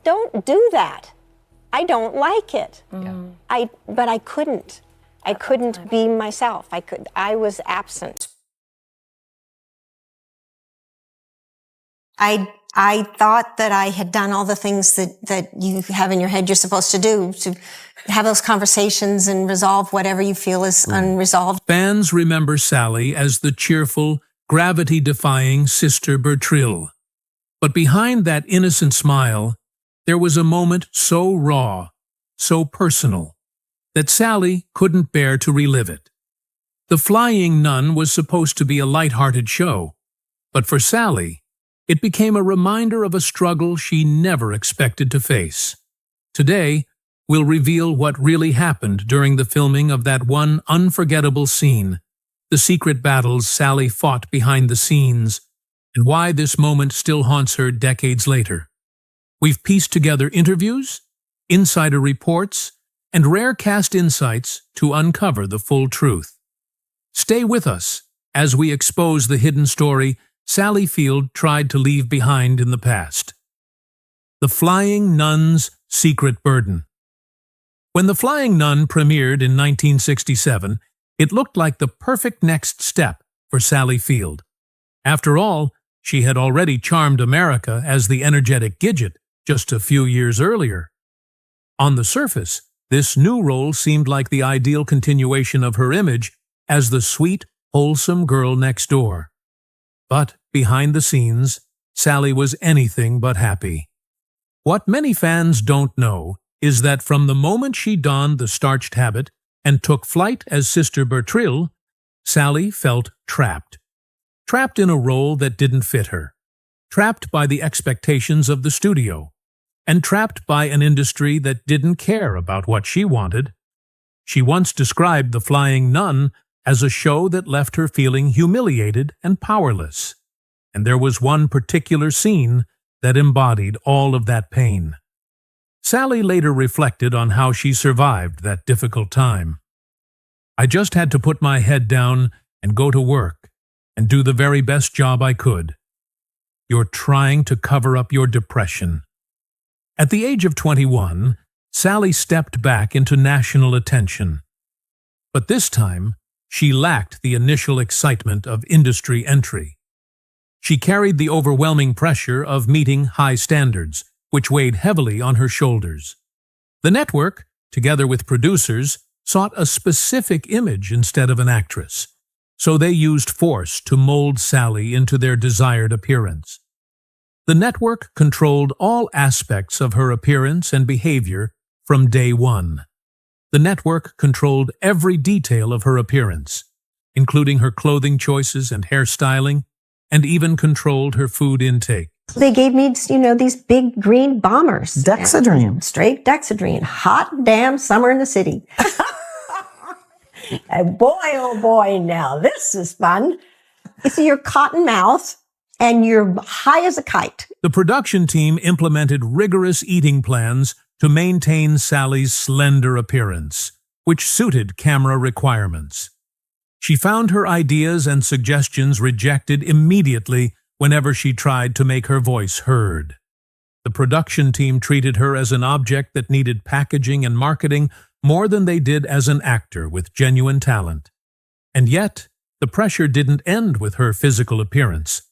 don't do that. I don't like it. Yeah. But I couldn't. I couldn't be myself. I was absent. I thought that I had done all the things that you have in your head you're supposed to do, to have those conversations and resolve whatever you feel is unresolved. Fans remember Sally as the cheerful, gravity-defying Sister Bertrille. But behind that innocent smile, there was a moment so raw, so personal, that Sally couldn't bear to relive it. The Flying Nun was supposed to be a light-hearted show, but for Sally, it became a reminder of a struggle she never expected to face. Today, we'll reveal what really happened during the filming of that one unforgettable scene, the secret battles Sally fought behind the scenes, and why this moment still haunts her decades later. We've pieced together interviews, insider reports, and rare cast insights to uncover the full truth. Stay with us as we expose the hidden story Sally Field tried to leave behind in the past. The Flying Nun's Secret Burden. When The Flying Nun premiered in 1967, it looked like the perfect next step for Sally Field. After all, she had already charmed America as the energetic Gidget just a few years earlier. On the surface, this new role seemed like the ideal continuation of her image as the sweet, wholesome girl next door. But behind the scenes, Sally was anything but happy. What many fans don't know is that from the moment she donned the starched habit and took flight as Sister Bertrille, Sally felt trapped. Trapped in a role that didn't fit her. Trapped by the expectations of the studio. And trapped by an industry that didn't care about what she wanted. She once described The Flying Nun as a show that left her feeling humiliated and powerless. And there was one particular scene that embodied all of that pain. Sally later reflected on how she survived that difficult time. I just had to put my head down and go to work and do the very best job I could. You're trying to cover up your depression. At the age of 21, Sally stepped back into national attention. But this time, she lacked the initial excitement of industry entry. She carried the overwhelming pressure of meeting high standards, which weighed heavily on her shoulders. The network, together with producers, sought a specific image instead of an actress, so they used force to mold Sally into their desired appearance. The network controlled all aspects of her appearance and behavior from day one. The network controlled every detail of her appearance, including her clothing choices and hairstyling, and even controlled her food intake. They gave me, these big green bombers. Dexedrine. Straight Dexedrine. Hot damn summer in the city. And boy, oh boy, now this is fun. You see your cotton mouth, and you're high as a kite. The production team implemented rigorous eating plans to maintain Sally's slender appearance, which suited camera requirements. She found her ideas and suggestions rejected immediately whenever she tried to make her voice heard. The production team treated her as an object that needed packaging and marketing more than they did as an actor with genuine talent. And yet, the pressure didn't end with her physical appearance.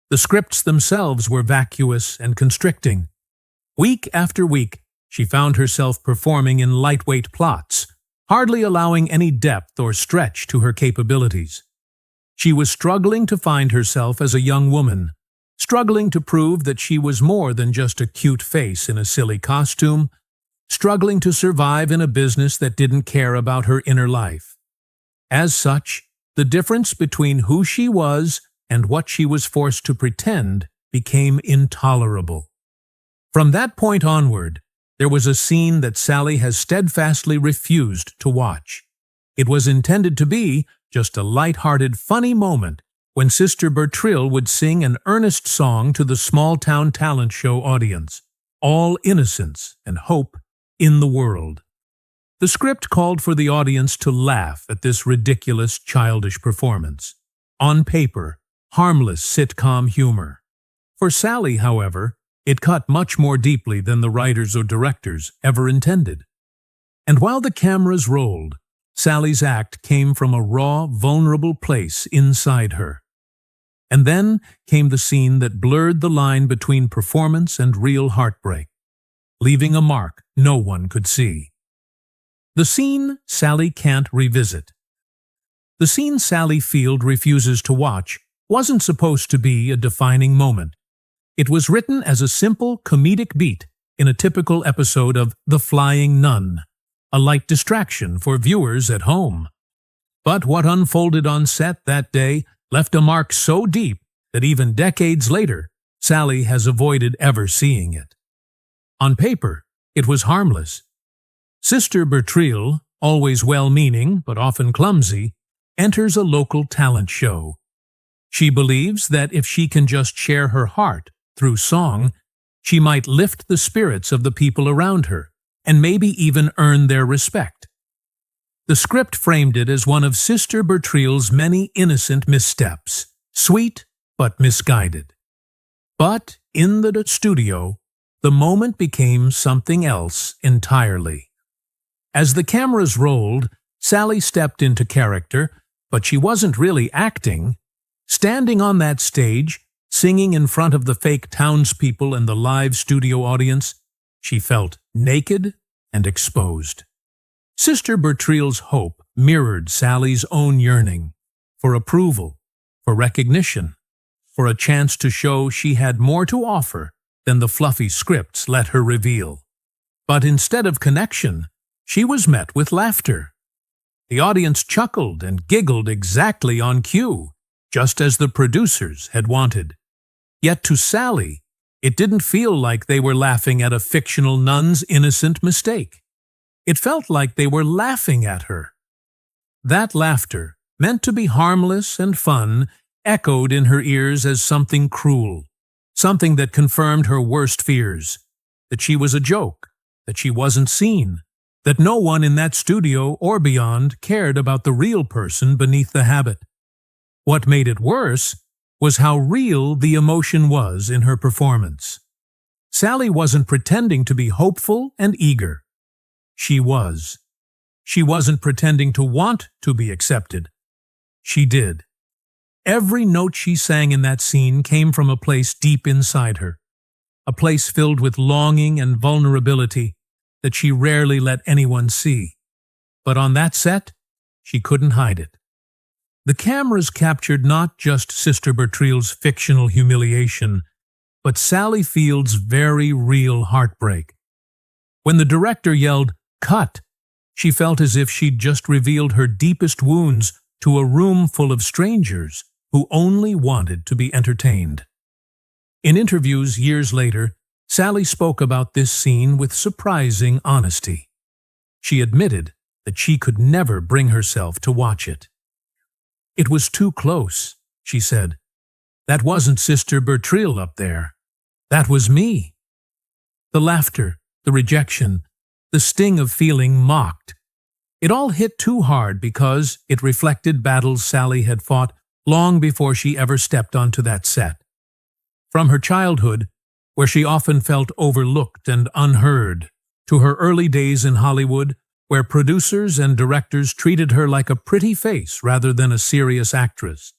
The scripts themselves were vacuous and constricting. Week after week, she found herself performing in lightweight plots, hardly allowing any depth or stretch to her capabilities. She was struggling to find herself as a young woman, struggling to prove that she was more than just a cute face in a silly costume, struggling to survive in a business that didn't care about her inner life. As such, the difference between who she was and what she was forced to pretend became intolerable. From that point onward, there was a scene that Sally has steadfastly refused to watch. It was intended to be just a light-hearted, funny moment when Sister Bertrille would sing an earnest song to the small-town talent show audience, all innocence and hope in the world. The script called for the audience to laugh at this ridiculous, childish performance. On paper, harmless sitcom humor. For Sally, however, It cut much more deeply than the writers or directors ever intended. And while the cameras rolled, Sally's act came from a raw, vulnerable place inside her. And then came the scene that blurred the line between performance and real heartbreak, leaving a mark no one could see. The scene Sally can't revisit. The scene Sally Field refuses to watch wasn't supposed to be a defining moment. It was written as a simple comedic beat in a typical episode of The Flying Nun, a light distraction for viewers at home. But what unfolded on set that day left a mark so deep that even decades later, Sally has avoided ever seeing it. On paper, it was harmless. Sister Bertrille, always well-meaning but often clumsy, enters a local talent show. She believes that if she can just share her heart through song, she might lift the spirits of the people around her and maybe even earn their respect. The script framed it as one of Sister Bertrille's many innocent missteps, sweet but misguided. But in the studio, the moment became something else entirely. As the cameras rolled, Sally stepped into character, but she wasn't really acting. Standing on that stage, singing in front of the fake townspeople and the live studio audience, she felt naked and exposed. Sister Bertrille's hope mirrored Sally's own yearning for approval, for recognition, for a chance to show she had more to offer than the fluffy scripts let her reveal. But instead of connection, she was met with laughter. The audience chuckled and giggled exactly on cue, just as the producers had wanted. Yet to Sally, it didn't feel like they were laughing at a fictional nun's innocent mistake. It felt like they were laughing at her. That laughter, meant to be harmless and fun, echoed in her ears as something cruel, something that confirmed her worst fears, that she was a joke, that she wasn't seen, that no one in that studio or beyond cared about the real person beneath the habit. What made it worse was how real the emotion was in her performance. Sally wasn't pretending to be hopeful and eager. She was. She wasn't pretending to want to be accepted. She did. Every note she sang in that scene came from a place deep inside her, a place filled with longing and vulnerability that she rarely let anyone see. But on that set, she couldn't hide it. The cameras captured not just Sister Bertrille's fictional humiliation, but Sally Field's very real heartbreak. When the director yelled, "Cut!" she felt as if she'd just revealed her deepest wounds to a room full of strangers who only wanted to be entertained. In interviews years later, Sally spoke about this scene with surprising honesty. She admitted that she could never bring herself to watch it. "It was too close," she said. "That wasn't Sister Bertrille up there. That was me." The laughter, the rejection, the sting of feeling mocked. It all hit too hard because it reflected battles Sally had fought long before she ever stepped onto that set. From her childhood, where she often felt overlooked and unheard, to her early days in Hollywood, where producers and directors treated her like a pretty face rather than a serious actress,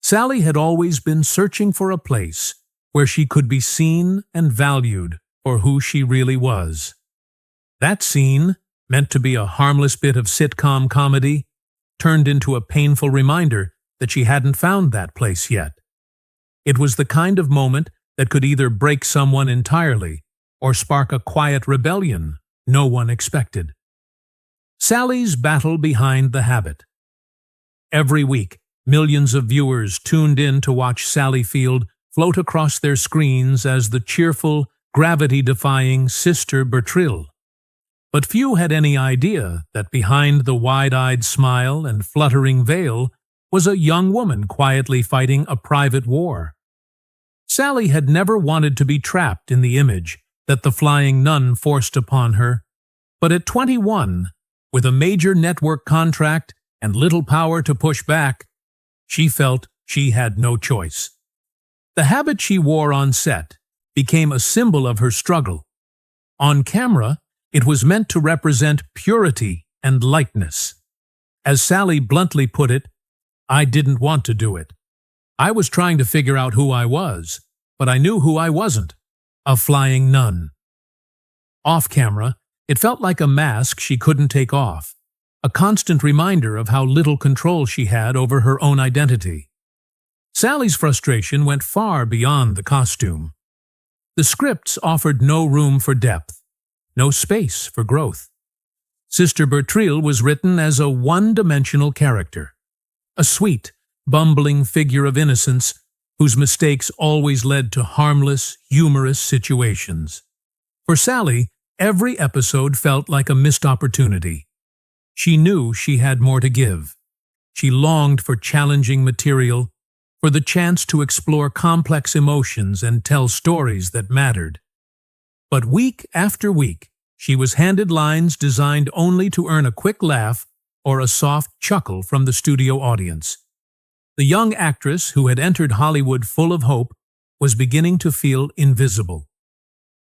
Sally had always been searching for a place where she could be seen and valued for who she really was. That scene, meant to be a harmless bit of sitcom comedy, turned into a painful reminder that she hadn't found that place yet. It was the kind of moment that could either break someone entirely or spark a quiet rebellion no one expected. Sally's battle behind the habit. Every week, millions of viewers tuned in to watch Sally Field float across their screens as the cheerful, gravity-defying Sister Bertrille. But few had any idea that behind the wide-eyed smile and fluttering veil was a young woman quietly fighting a private war. Sally had never wanted to be trapped in the image that the Flying Nun forced upon her, but at 21, with a major network contract and little power to push back, she felt she had no choice. The habit she wore on set, became a symbol of her struggle. On camera, it was meant to represent purity and lightness. As Sally bluntly put it, "I didn't want to do it. I was trying to figure out who I was, but I knew who I wasn't, a flying nun." Off camera, it felt like a mask she couldn't take off, a constant reminder of how little control she had over her own identity. Sally's frustration went far beyond the costume. The scripts offered no room for depth, no space for growth. Sister Bertrille was written as a one-dimensional character, a sweet, bumbling figure of innocence whose mistakes always led to harmless, humorous situations. For Sally, every episode felt like a missed opportunity. She knew she had more to give. She longed for challenging material, for the chance to explore complex emotions and tell stories that mattered. But week after week, she was handed lines designed only to earn a quick laugh or a soft chuckle from the studio audience. The young actress who had entered Hollywood full of hope was beginning to feel invisible.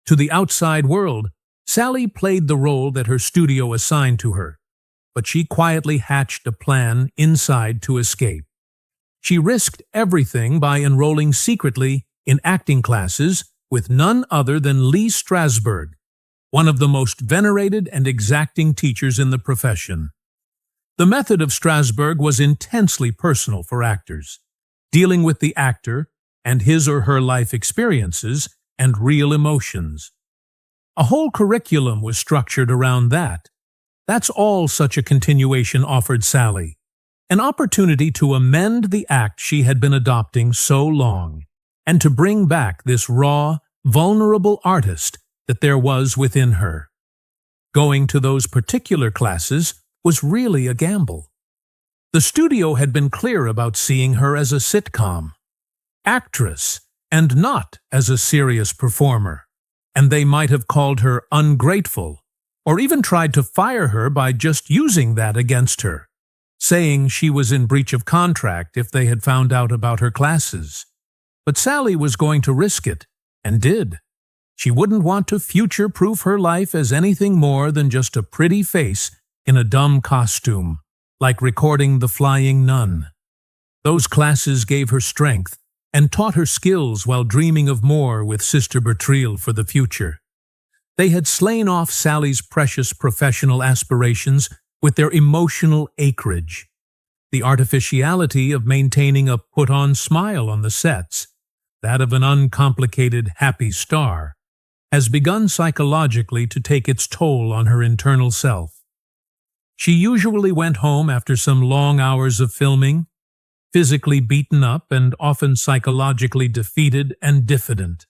To the outside world, Sally played the role that her studio assigned to her, but she quietly hatched a plan inside to escape. She risked everything by enrolling secretly in acting classes with none other than Lee Strasberg, one of the most venerated and exacting teachers in the profession. The method of Strasberg was intensely personal for actors, dealing with the actor and his or her life experiences and real emotions. A whole curriculum was structured around that. That's all such a continuation offered Sally, an opportunity to amend the act she had been adopting so long, and to bring back this raw, vulnerable artist that there was within her. Going to those particular classes was really a gamble. The studio had been clear about seeing her as a sitcom actress and not as a serious performer, and they might have called her ungrateful or even tried to fire her by just using that against her, saying she was in breach of contract if they had found out about her classes. But Sally was going to risk it, and did. She wouldn't want to future-proof her life as anything more than just a pretty face in a dumb costume, like recording The Flying Nun. Those classes gave her strength and taught her skills while dreaming of more with Sister Bertrille for the future. They had slain off Sally's precious professional aspirations with their emotional acreage. The artificiality of maintaining a put-on smile on the sets, that of an uncomplicated, happy star, has begun psychologically to take its toll on her internal self. She usually went home after some long hours of filming, physically beaten up and often psychologically defeated and diffident.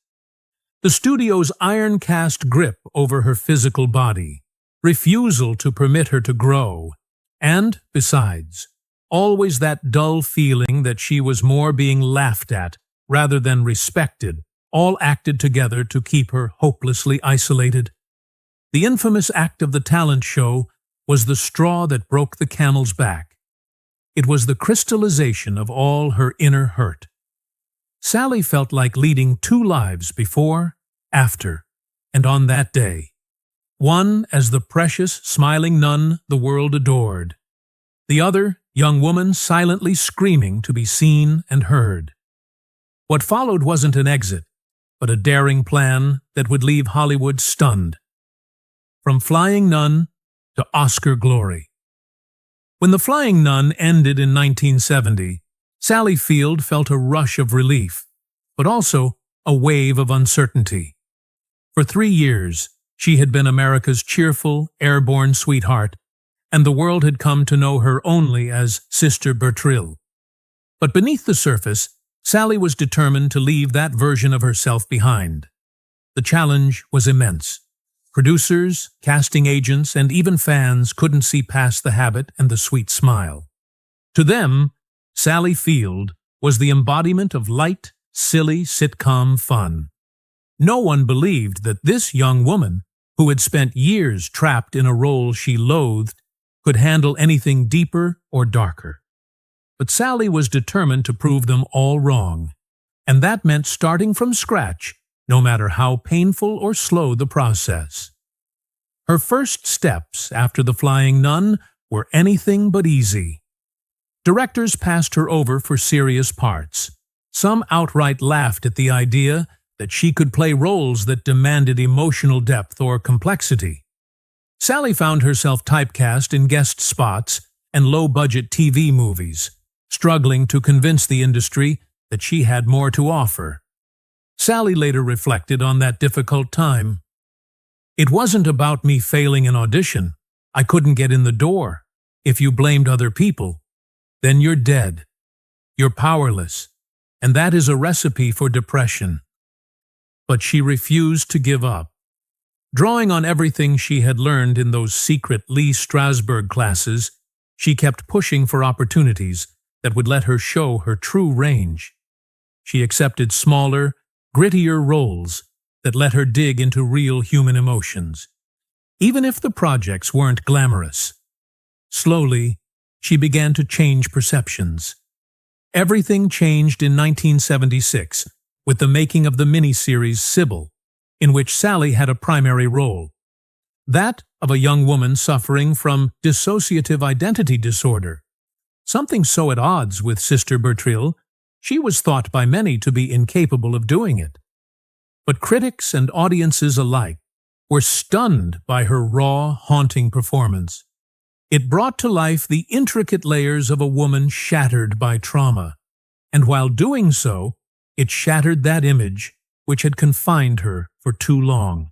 The studio's iron-cast grip over her physical body, refusal to permit her to grow, and, besides, always that dull feeling that she was more being laughed at rather than respected, all acted together to keep her hopelessly isolated. The infamous act of the talent show was the straw that broke the camel's back. It was the crystallization of all her inner hurt. Sally felt like leading two lives before, after, and on that day. One as the precious, smiling nun the world adored. The other, young woman silently screaming to be seen and heard. What followed wasn't an exit, but a daring plan that would leave Hollywood stunned. From Flying Nun to Oscar glory. When The Flying Nun ended in 1970, Sally Field felt a rush of relief, but also a wave of uncertainty. For 3 years, she had been America's cheerful, airborne sweetheart, and the world had come to know her only as Sister Bertrille. But beneath the surface, Sally was determined to leave that version of herself behind. The challenge was immense. Producers, casting agents, and even fans couldn't see past the habit and the sweet smile. To them, Sally Field was the embodiment of light, silly sitcom fun. No one believed that this young woman, who had spent years trapped in a role she loathed, could handle anything deeper or darker. But Sally was determined to prove them all wrong, and that meant starting from scratch, no matter how painful or slow the process. Her first steps after The Flying Nun were anything but easy. Directors passed her over for serious parts. Some outright laughed at the idea that she could play roles that demanded emotional depth or complexity. Sally found herself typecast in guest spots and low-budget TV movies, struggling to convince the industry that she had more to offer. Sally later reflected on that difficult time. "It wasn't about me failing an audition. I couldn't get in the door. If you blamed other people, then you're dead. You're powerless, and that is a recipe for depression." But she refused to give up. Drawing on everything she had learned in those secret Lee Strasberg classes, she kept pushing for opportunities that would let her show her true range. She accepted smaller, grittier roles that let her dig into real human emotions, even if the projects weren't glamorous. Slowly, she began to change perceptions. Everything changed in 1976 with the making of the miniseries Sybil, in which Sally had a primary role. That of a young woman suffering from dissociative identity disorder, something so at odds with Sister Bertrille, she was thought by many to be incapable of doing it. But critics and audiences alike were stunned by her raw, haunting performance. It brought to life the intricate layers of a woman shattered by trauma, and while doing so, it shattered that image which had confined her for too long.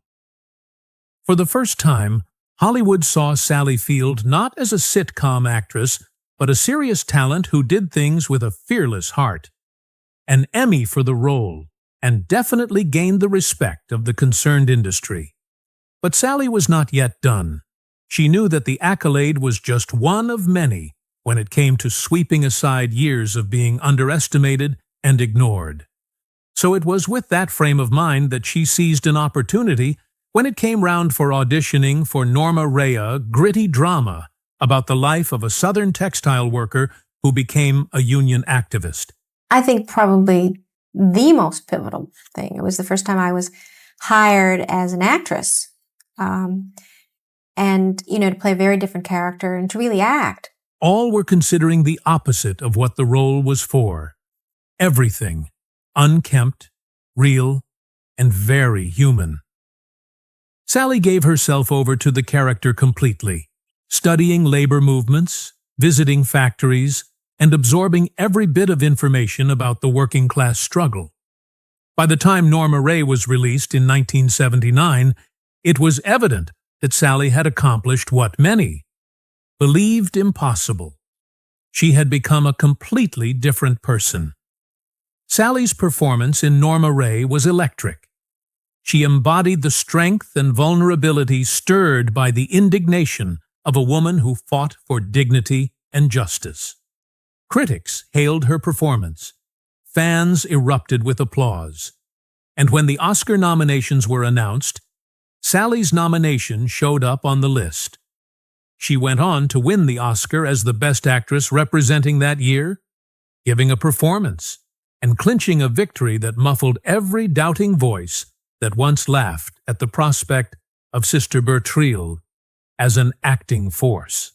For the first time, Hollywood saw Sally Field not as a sitcom actress, but a serious talent who did things with a fearless heart. An Emmy for the role, and definitely gained the respect of the concerned industry. But Sally was not yet done. She knew that the accolade was just one of many when it came to sweeping aside years of being underestimated and ignored. So it was with that frame of mind that she seized an opportunity when it came round for auditioning for Norma Rea gritty drama about the life of a Southern textile worker who became a union activist. I think probably the most pivotal thing. It was the first time I was hired as an actress. And, to play a very different character and to really act. All were considering the opposite of what the role was for. Everything, unkempt, real, and very human. Sally gave herself over to the character completely, studying labor movements, visiting factories, and absorbing every bit of information about the working-class struggle. By the time Norma Rea was released in 1979, it was evident that Sally had accomplished what many believed impossible. She had become a completely different person. Sally's performance in Norma Rea was electric. She embodied the strength and vulnerability stirred by the indignation of a woman who fought for dignity and justice. Critics hailed her performance. Fans erupted with applause. And when the Oscar nominations were announced, Sally's nomination showed up on the list. She went on to win the Oscar as the Best Actress representing that year, giving a performance and clinching a victory that muffled every doubting voice that once laughed at the prospect of Sister Bertrille as an acting force.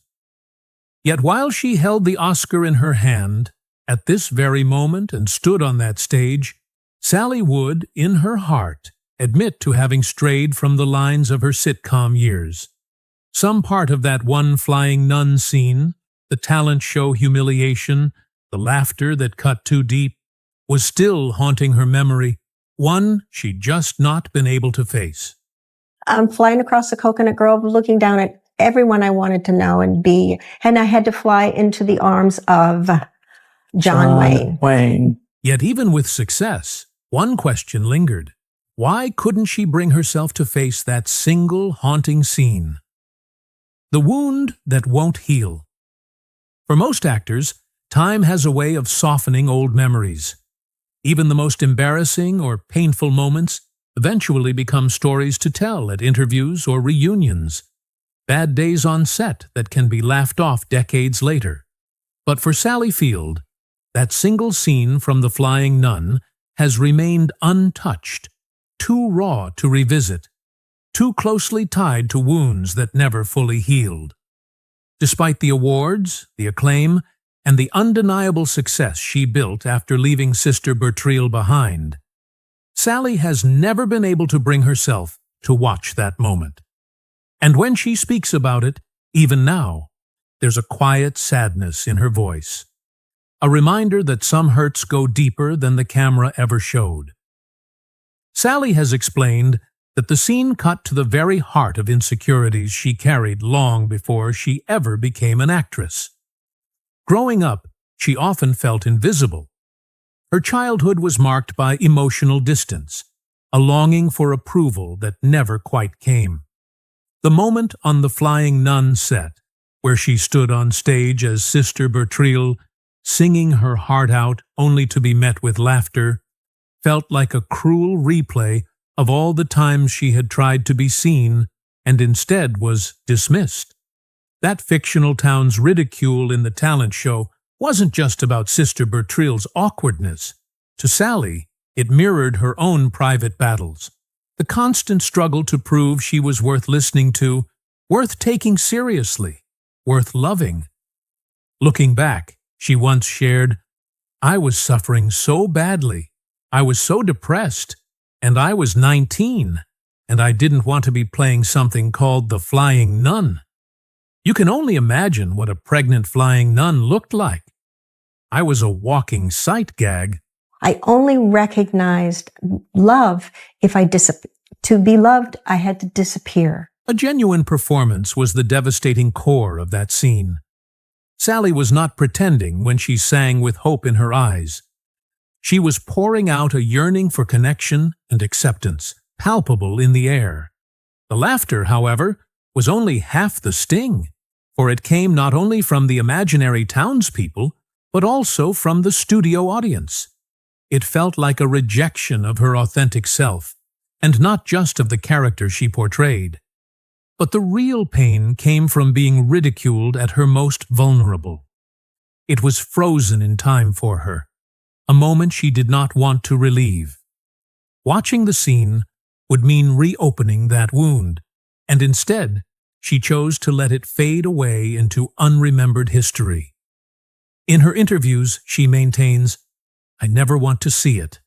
Yet while she held the Oscar in her hand at this very moment and stood on that stage, Sally would, in her heart, admit to having strayed from the lines of her sitcom years. Some part of that one Flying Nun scene, the talent show humiliation, the laughter that cut too deep, was still haunting her memory, one she'd just not been able to face. I'm flying across the coconut grove, looking down at everyone I wanted to know and be, and I had to fly into the arms of John Wayne. Yet even with success, one question lingered. Why couldn't she bring herself to face that single haunting scene? The wound that won't heal. For most actors, time has a way of softening old memories. Even the most embarrassing or painful moments eventually become stories to tell at interviews or reunions. Bad days on set that can be laughed off decades later. But for Sally Field, that single scene from The Flying Nun has remained untouched, too raw to revisit, too closely tied to wounds that never fully healed. Despite the awards, the acclaim, and the undeniable success she built after leaving Sister Bertrille behind, Sally has never been able to bring herself to watch that moment. And when she speaks about it, even now, there's a quiet sadness in her voice, a reminder that some hurts go deeper than the camera ever showed. Sally has explained that the scene cut to the very heart of insecurities she carried long before she ever became an actress. Growing up, she often felt invisible. Her childhood was marked by emotional distance, a longing for approval that never quite came. The moment on the Flying Nun set, where she stood on stage as Sister Bertrille, singing her heart out only to be met with laughter, felt like a cruel replay of all the times she had tried to be seen and instead was dismissed. That fictional town's ridicule in the talent show wasn't just about Sister Bertrille's awkwardness. To Sally, it mirrored her own private battles, the constant struggle to prove she was worth listening to, worth taking seriously, worth loving. Looking back, she once shared, "I was suffering so badly. I was so depressed, and I was 19, and I didn't want to be playing something called the Flying Nun. You can only imagine what a pregnant flying nun looked like. I was a walking sight gag." I only recognized love if I disappeared. To be loved, I had to disappear. A genuine performance was the devastating core of that scene. Sally was not pretending when she sang with hope in her eyes. She was pouring out a yearning for connection and acceptance, palpable in the air. The laughter, however, was only half the sting, for it came not only from the imaginary townspeople, but also from the studio audience. It felt like a rejection of her authentic self, and not just of the character she portrayed. But the real pain came from being ridiculed at her most vulnerable. It was frozen in time for her, a moment she did not want to relieve. Watching the scene would mean reopening that wound, and instead, she chose to let it fade away into unremembered history. In her interviews, she maintains, "I never want to see it.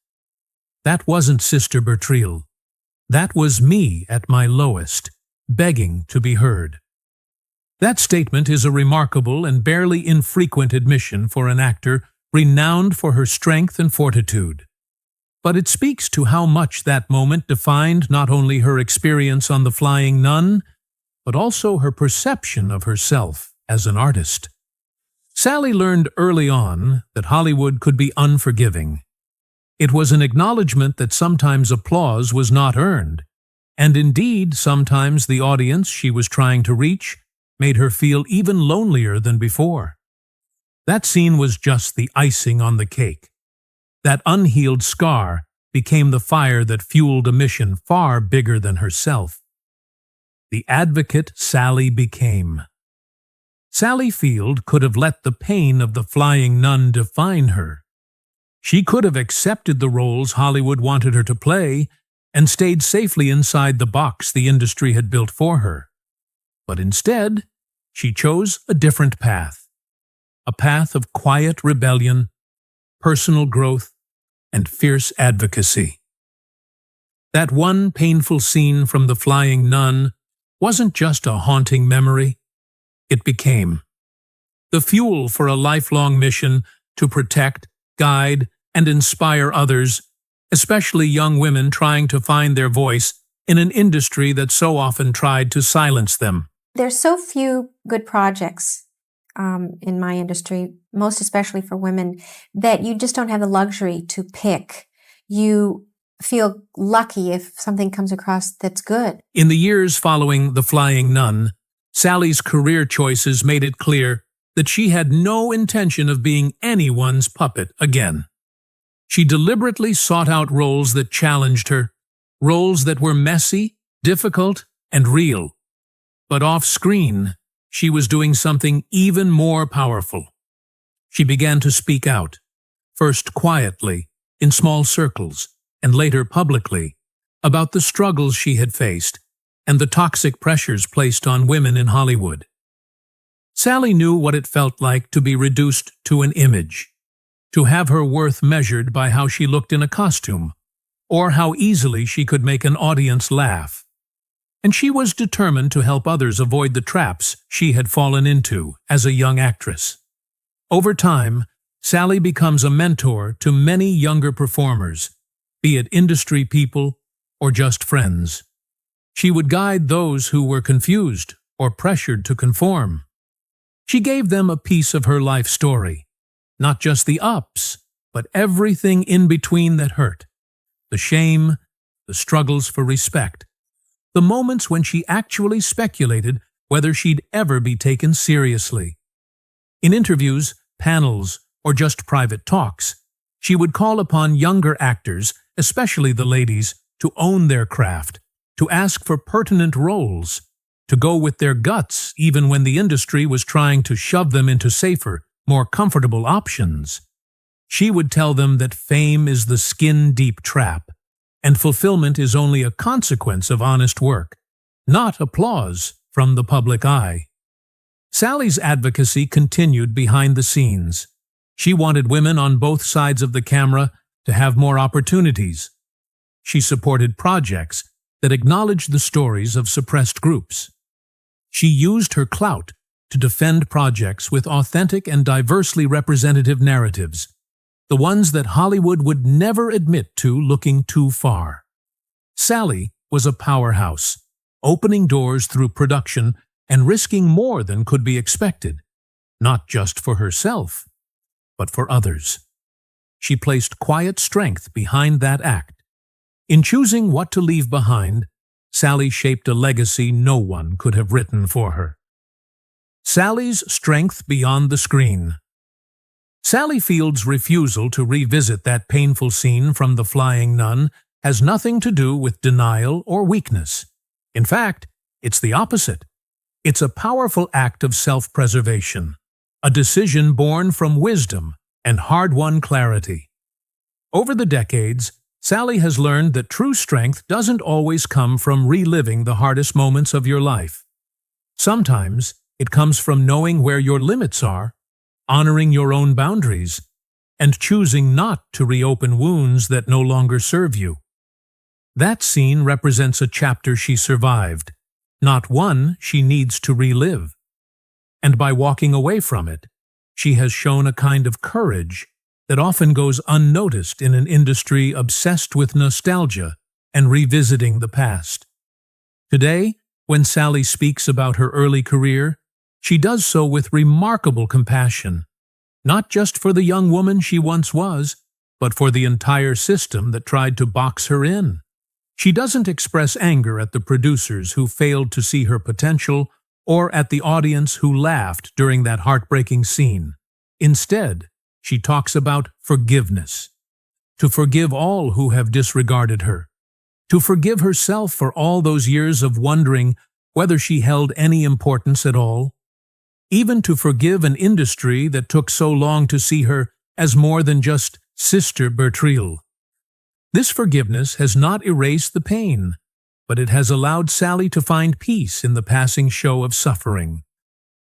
That wasn't Sister Bertrille. That was me at my lowest, begging to be heard." That statement is a remarkable and barely infrequent admission for an actor renowned for her strength and fortitude. But it speaks to how much that moment defined not only her experience on the Flying Nun, but also her perception of herself as an artist. Sally learned early on that Hollywood could be unforgiving. It was an acknowledgement that sometimes applause was not earned, and indeed sometimes the audience she was trying to reach made her feel even lonelier than before. That scene was just the icing on the cake. That unhealed scar became the fire that fueled a mission far bigger than herself. The advocate Sally became. Sally Field could have let the pain of the Flying Nun define her. She could have accepted the roles Hollywood wanted her to play and stayed safely inside the box the industry had built for her. But instead, she chose a different path. A path of quiet rebellion, personal growth, and fierce advocacy. That one painful scene from the Flying Nun wasn't just a haunting memory. It became the fuel for a lifelong mission to protect, guide, and inspire others, especially young women trying to find their voice in an industry that so often tried to silence them. There's so few good projects in my industry, most especially for women, that you just don't have the luxury to pick. You feel lucky if something comes across that's good. In the years following The Flying Nun, Sally's career choices made it clear that she had no intention of being anyone's puppet again. She deliberately sought out roles that challenged her, roles that were messy, difficult, and real. But off-screen, she was doing something even more powerful. She began to speak out, first quietly, in small circles, and later publicly, about the struggles she had faced and the toxic pressures placed on women in Hollywood. Sally knew what it felt like to be reduced to an image, to have her worth measured by how she looked in a costume, or how easily she could make an audience laugh. And she was determined to help others avoid the traps she had fallen into as a young actress. Over time, Sally becomes a mentor to many younger performers, be it industry people or just friends. She would guide those who were confused or pressured to conform. She gave them a piece of her life story, not just the ups, but everything in between that hurt. The shame, the struggles for respect, the moments when she actually speculated whether she'd ever be taken seriously. In interviews, panels, or just private talks, she would call upon younger actors, especially the ladies, to own their craft, to ask for pertinent roles, to go with their guts even when the industry was trying to shove them into safer, more comfortable options. She would tell them that fame is the skin-deep trap, and fulfillment is only a consequence of honest work, not applause from the public eye. Sally's advocacy continued behind the scenes. She wanted women on both sides of the camera to have more opportunities. She supported projects that acknowledged the stories of suppressed groups. She used her clout to defend projects with authentic and diversely representative narratives, the ones that Hollywood would never admit to looking too far. Sally was a powerhouse, opening doors through production and risking more than could be expected, not just for herself, but for others. She placed quiet strength behind that act. In choosing what to leave behind, Sally shaped a legacy no one could have written for her. Sally's strength beyond the screen. Sally Field's refusal to revisit that painful scene from The Flying Nun has nothing to do with denial or weakness. In fact, it's the opposite. It's a powerful act of self-preservation, a decision born from wisdom and hard-won clarity. Over the decades, Sally has learned that true strength doesn't always come from reliving the hardest moments of your life. Sometimes it comes from knowing where your limits are, honoring your own boundaries, and choosing not to reopen wounds that no longer serve you. That scene represents a chapter she survived, not one she needs to relive. And by walking away from it, she has shown a kind of courage that often goes unnoticed in an industry obsessed with nostalgia and revisiting the past. Today, when Sally speaks about her early career, she does so with remarkable compassion, not just for the young woman she once was, but for the entire system that tried to box her in. She doesn't express anger at the producers who failed to see her potential or at the audience who laughed during that heartbreaking scene. Instead, she talks about forgiveness. To forgive all who have disregarded her. To forgive herself for all those years of wondering whether she held any importance at all. Even to forgive an industry that took so long to see her as more than just Sister Bertrille. This forgiveness has not erased the pain, but it has allowed Sally to find peace in the passing show of suffering.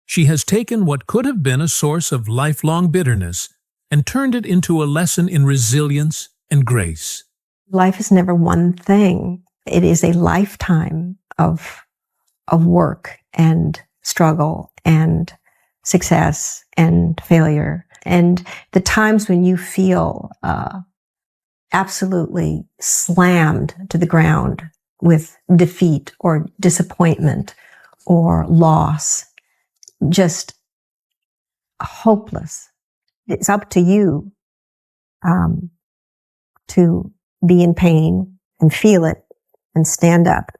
She has taken what could have been a source of lifelong bitterness and turned it into a lesson in resilience and grace. Life is never one thing. It is a lifetime of work and struggle and success and failure. And the times when you feel absolutely slammed to the ground with defeat or disappointment or loss, just hopeless. It's up to you to be in pain and feel it and stand up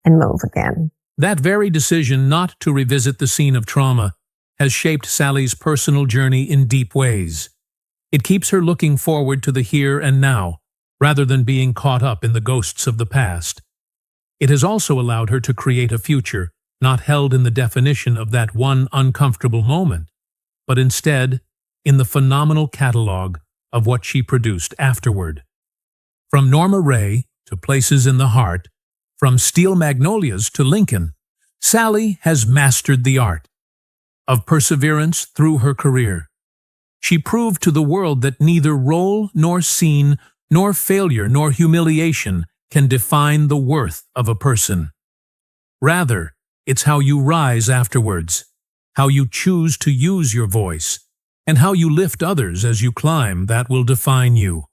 and move again. That very decision not to revisit the scene of trauma has shaped Sally's personal journey in deep ways. It keeps her looking forward to the here and now, rather than being caught up in the ghosts of the past. It has also allowed her to create a future not held in the definition of that one uncomfortable moment, but instead in the phenomenal catalog of what she produced afterward. From Norma Ray to places in the heart, from steel magnolias to Lincoln, Sally has mastered the art of perseverance through her career. She proved to the world that neither role nor scene, nor failure nor humiliation can define the worth of a person. Rather, it's how you rise afterwards, how you choose to use your voice, and how you lift others as you climb that will define you.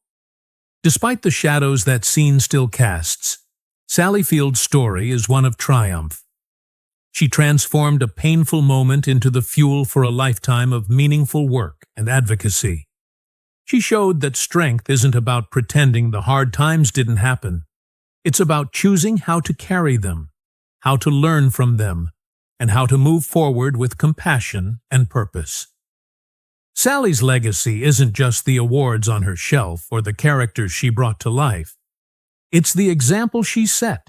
Despite the shadows that scene still casts, Sally Field's story is one of triumph. She transformed a painful moment into the fuel for a lifetime of meaningful work and advocacy. She showed that strength isn't about pretending the hard times didn't happen. It's about choosing how to carry them, how to learn from them, and how to move forward with compassion and purpose. Sally's legacy isn't just the awards on her shelf or the characters she brought to life. It's the example she set,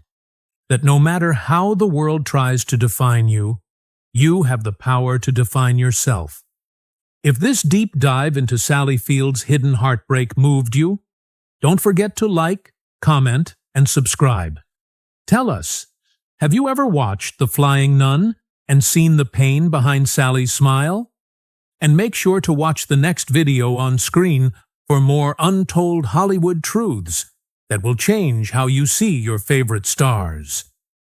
that no matter how the world tries to define you, you have the power to define yourself. If this deep dive into Sally Field's hidden heartbreak moved you, don't forget to like, comment, and subscribe. Tell us, have you ever watched The Flying Nun and seen the pain behind Sally's smile? And make sure to watch the next video on screen for more untold Hollywood truths that will change how you see your favorite stars.